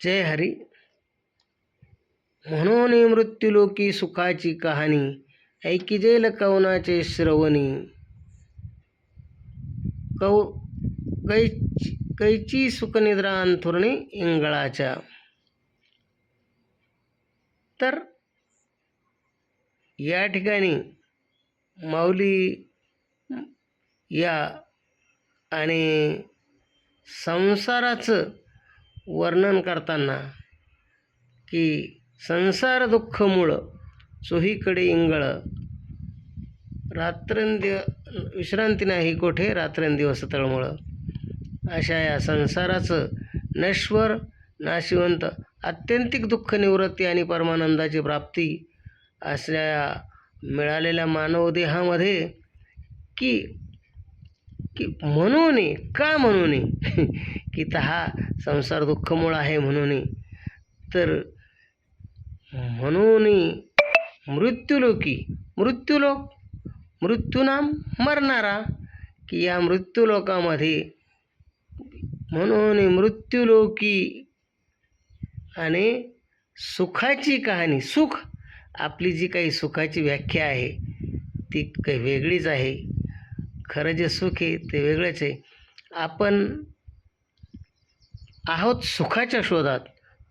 जय हरी. म्हणून मृत्यूलोकी सुखाची कहाणी ऐकिजेल कवनाचे श्रवणी. कैची सुखनिद्रा अंथरुणी इंगळाच्या. तर या ठिकाणी माऊली या आणि संसाराचं वर्णन करताना की संसार दुःख मूळ चोहीकडे इंगळ, विश्रांती नाही कोठे रात्रंदिवस तळमळ. अशा या संसाराचं नश्वर नाशिवंत आत्यंतिक दुःख निवृत्ती आणि परमानंदाची प्राप्ती असल्या मिळालेल्या मानव देहामध्ये की म्हणून का म्हणून की हा संसार दुःखमूळ आहे म्हणून. तर म्हणून मृत्यूलोकी, मृत्यूलोक मृत्यूनाम मरणारा, की या मृत्यूलोकामध्ये म्हणून मृत्यूलोकी आणि सुखाची कहाणी. सुख, आपली जी काही सुखाची व्याख्या आहे ती काही वेगळीच आहे. खरं जे सुख आहे ते वेगळंच आहे. आपण आहोत सुखाच्या शोधात,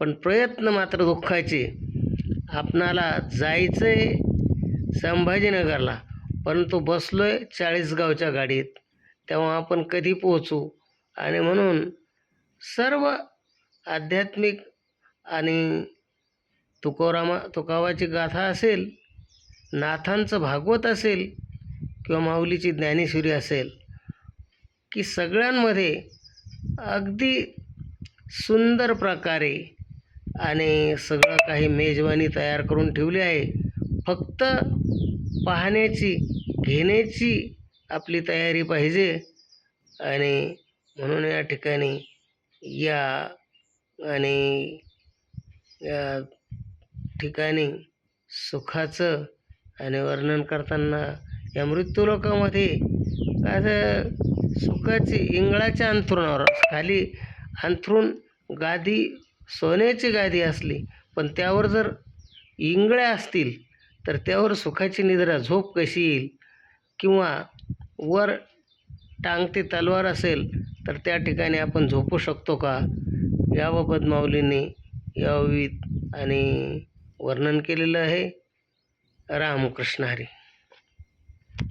पण प्रयत्न मात्र दुःखाचे. आपणाला जायचं आहे संभाजीनगरला, परंतु बसलो आहे 40 गावच्या गाडीत, तेव्हा आपण कधी पोहोचू. आणि म्हणून सर्व आध्यात्मिक आणि तुकोबाची गाथा असेल, नाथांचं भागवत असेल किंवा माऊलीची ज्ञानेश्वरी असेल, की सगळ्यांमध्ये अगदी सुंदर प्रकारे आणि सगळं काही मेजवानी तयार करून ठेवली आहे. फक्त पाहण्याची, घेण्याची आपली तयारी पाहिजे. आणि म्हणून या ठिकाणी या आणि या ठिकाणी सुखाचं आणि वर्णन करताना या मृत्यूलोकामध्ये काय सुखाची इंगळाच्या अंथरुणावर, खाली अंथरून गादी सोन्याची गादी असली, पण त्यावर जर इंगळ्या असतील तर त्यावर सुखाची निद्रा झोप कशी येईल. किंवा वर टांगती तलवार असेल तर त्या ठिकाणी आपण झोपू शकतो का, याबाबत माऊलींनी यावित आणि वर्णन केलेलं आहे. रामकृष्ण हरी.